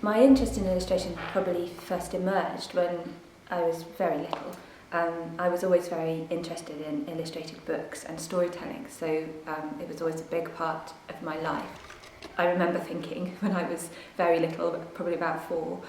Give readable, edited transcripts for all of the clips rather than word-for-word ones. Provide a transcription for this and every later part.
My interest in illustration probably first emerged when I was very little. I was always very interested in illustrated books and storytelling, so it was always a big part of my life. I remember thinking when I was very little, probably about 4,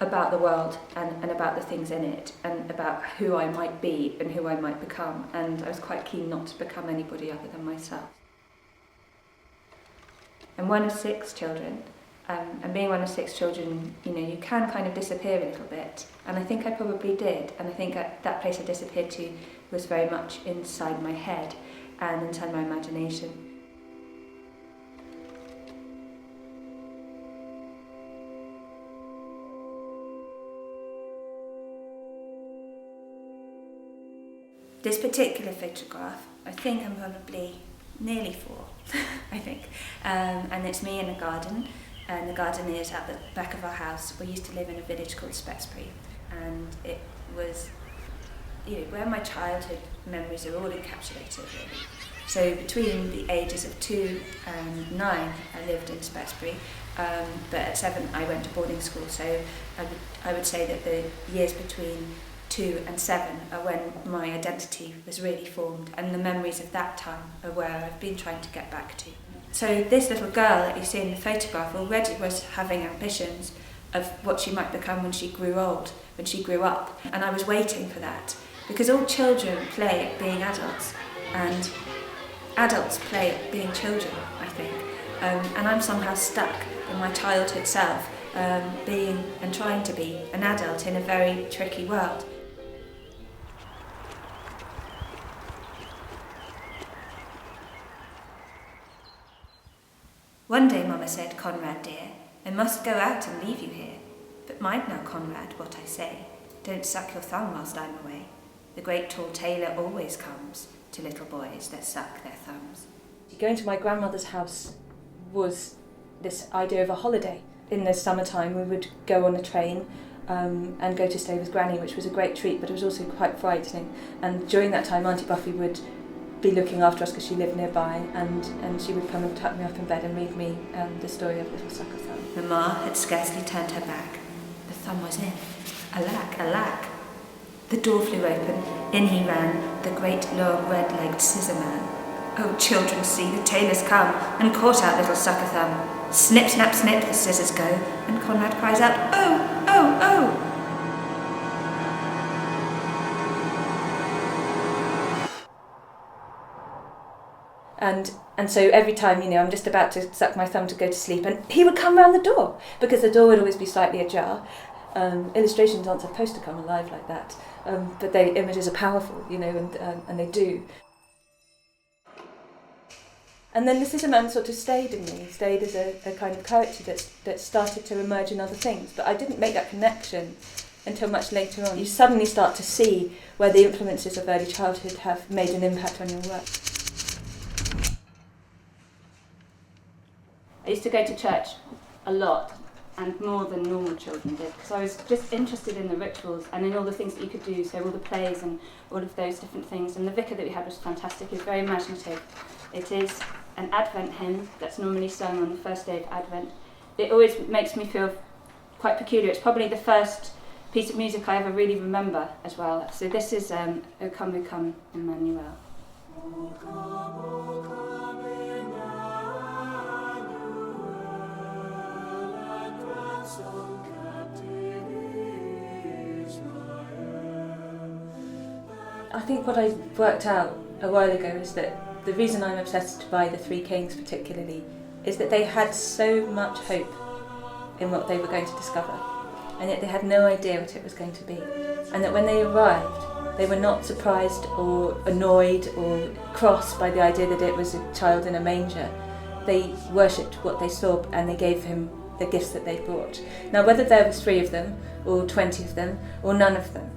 about the world and about the things in it and about who I might be and who I might become, and I was quite keen not to become anybody other than myself. I'm one of 6 children, and being one of 6 children, you can kind of disappear a little bit, and I think I probably did, and I think that place I disappeared to was very much inside my head and inside my imagination. This particular photograph, I think I'm probably nearly 4, I think, and it's me in a garden, and the garden is at the back of our house. We used to live in a village called Spexbury, and it was where my childhood memories are all encapsulated, really. So between the ages of 2 and 9 I lived in Spexbury, but at 7 I went to boarding school, so I would say that the years between 2 and 7 are when my identity was really formed, and the memories of that time are where I've been trying to get back to. So this little girl that you see in the photograph already was having ambitions of what she might become when she grew old, when she grew up, and I was waiting for that, because all children play at being adults, and adults play at being children, I think, and I'm somehow stuck in my childhood self, being and trying to be an adult in a very tricky world. One day Mama said, "Conrad dear, I must go out and leave you here. But mind now, Conrad, what I say. Don't suck your thumb whilst I'm away. The great tall tailor always comes to little boys that suck their thumbs." Going to my grandmother's house was this idea of a holiday. In the summertime we would go on a train and go to stay with Granny, which was a great treat, but it was also quite frightening. And during that time Auntie Buffy would be looking after us because she lived nearby, and she would come and tuck me up in bed and read me the story of Little Sucker Thumb. Mamma had scarcely turned her back. The thumb was in. Alack, alack. The door flew open. In he ran, the great long red-legged scissor man. "Oh, children, see, the tailor's come and caught out Little Sucker Thumb. Snip, snap, snip, the scissors go, and Conrad cries out, 'Oh, oh, oh!'" And so every time, I'm just about to suck my thumb to go to sleep, and he would come round the door, because the door would always be slightly ajar. Illustrations aren't supposed to come alive like that, but images are powerful, and they do. And then the scissor man sort of stayed in me, stayed as a kind of character that started to emerge in other things, but I didn't make that connection until much later on. You suddenly start to see where the influences of early childhood have made an impact on your work. I used to go to church a lot, and more than normal children did, because I was just interested in the rituals and in all the things that you could do, so all the plays and all of those different things. And the vicar that we had was fantastic. He was very imaginative. It is an Advent hymn that's normally sung on the first day of Advent. It always makes me feel quite peculiar. It's probably the first piece of music I ever really remember as well. So this is O Come, O Come, Emmanuel. O come, O come, Emmanuel, and ransom captive Israel. I think what I worked out a while ago is that the reason I'm obsessed by the Three Kings particularly is that they had so much hope in what they were going to discover, and yet they had no idea what it was going to be. And that when they arrived, they were not surprised or annoyed or cross by the idea that it was a child in a manger. They worshipped what they saw, and they gave him the gifts that they brought. Now, whether there was 3 of them, or 20 of them, or none of them,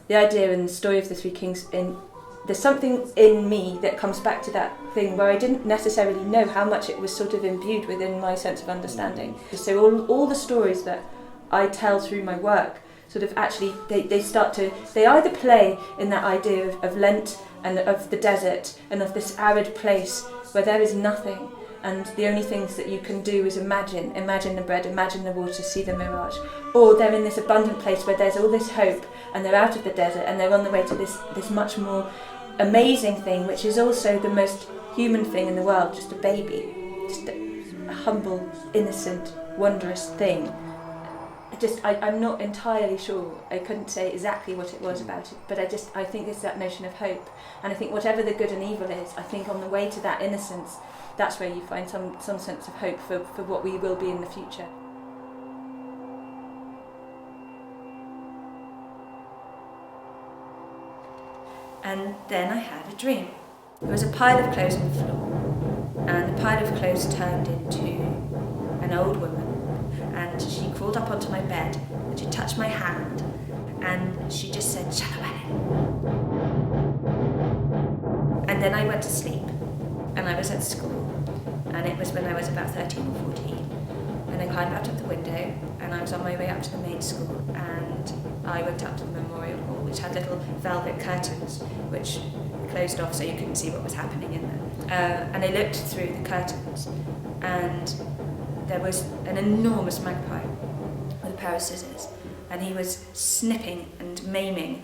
the idea in the story of the Three Kings, there's something in me that comes back to that thing where I didn't necessarily know how much it was sort of imbued within my sense of understanding. So all the stories that I tell through my work sort of actually, they either play in that idea of Lent and of the desert and of this arid place where there is nothing, and the only things that you can do is imagine the bread, imagine the water, see the mirage. Or they're in this abundant place where there's all this hope, and they're out of the desert, and they're on the way to this much more amazing thing, which is also the most human thing in the world, just a baby, just a humble, innocent, wondrous thing. I'm not entirely sure. I couldn't say exactly what it was about it, but I think it's that notion of hope. And I think whatever the good and evil is, I think on the way to that innocence, that's where you find some sense of hope for what we will be in the future. And then I had a dream. There was a pile of clothes on the floor, and the pile of clothes turned into an old woman, and she crawled up onto my bed, and she touched my hand, and she just said, "Shalawale." And then I went to sleep, and I was at school, and it was when I was about 13 or 14, and I climbed out of the window, and I was on my way up to the main school, and I went up to the memorial hall, which had little velvet curtains, which closed off so you couldn't see what was happening in there. And I looked through the curtains, and there was an enormous magpie with a pair of scissors, and he was snipping and maiming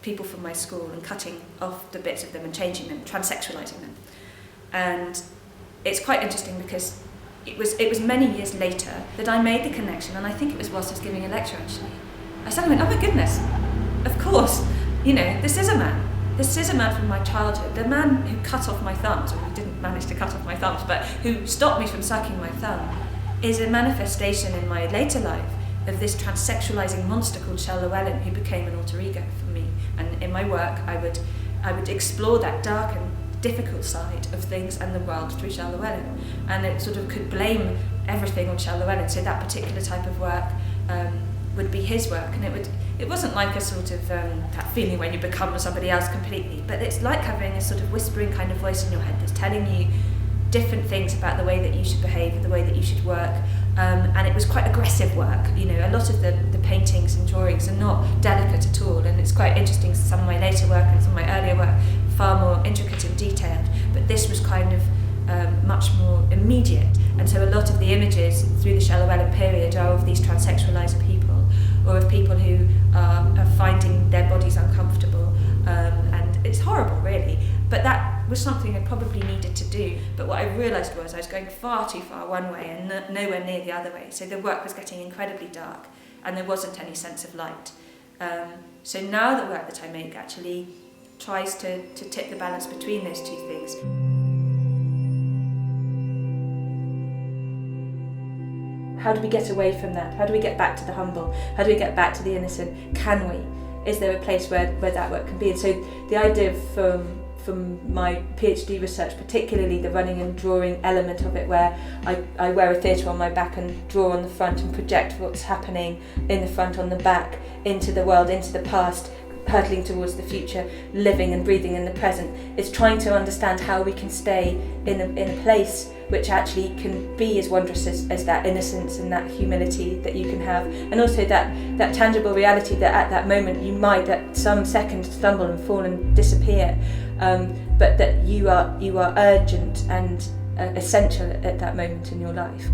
people from my school and cutting off the bits of them and changing them, transsexualizing them. And it's quite interesting because it was many years later that I made the connection, and I think it was whilst I was giving a lecture actually. I suddenly went, oh my goodness, of course, this is a man. This is a man from my childhood. The man who cut off my thumbs, or who didn't manage to cut off my thumbs, but who stopped me from sucking my thumb, is a manifestation in my later life of this transsexualizing monster called Shel Llewellyn, who became an alter ego for me. And in my work, I would explore that dark and difficult side of things and the world through Shel Llewellyn. And it sort of could blame everything on Shel Llewellyn. So that particular type of work would be his work, and it wasn't like a sort of that feeling when you become somebody else completely, but it's like having a sort of whispering kind of voice in your head that's telling you different things about the way that you should behave, the way that you should work, and it was quite aggressive work. A lot of the paintings and drawings are not delicate at all, and it's quite interesting, some of my later work and some of my earlier work, far more intricate and detailed, but this was kind of much more immediate. And so a lot of the images through the Shel Llewellyn period are of these transsexualized people, or of people who are finding their bodies uncomfortable, and it's horrible really, but that was something I probably needed to do. But what I realised was I was going far too far one way and nowhere near the other way, so the work was getting incredibly dark and there wasn't any sense of light. So now the work that I make actually tries to tip the balance between those two things. How do we get away from that? How do we get back to the humble? How do we get back to the innocent? Can we? Is there a place where that work can be? And so the idea from my PhD research, particularly the running and drawing element of it, where I wear a theatre on my back and draw on the front and project what's happening in the front on the back into the world, into the past, hurtling towards the future, living and breathing in the present. It's trying to understand how we can stay in a place which actually can be as wondrous as that innocence and that humility that you can have, and also that tangible reality that at that moment you might at some second stumble and fall and disappear, but that you are urgent and essential at that moment in your life.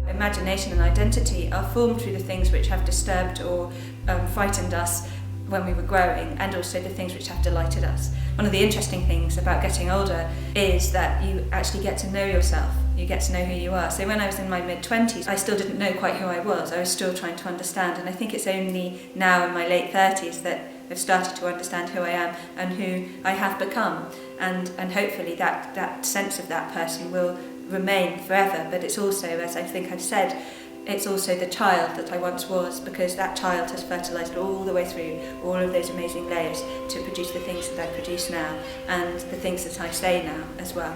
Imagination and identity are formed through the things which have disturbed or frightened us when we were growing, and also the things which have delighted us. One of the interesting things about getting older is that you actually get to know yourself, you get to know who you are. So when I was in my mid-20s, I still didn't know quite who I was still trying to understand, and I think it's only now in my late 30s that I've started to understand who I am and who I have become, and hopefully that sense of that person will remain forever. But it's also, as I think I've said, it's also the child that I once was, because that child has fertilised all the way through all of those amazing layers to produce the things that I produce now and the things that I say now as well.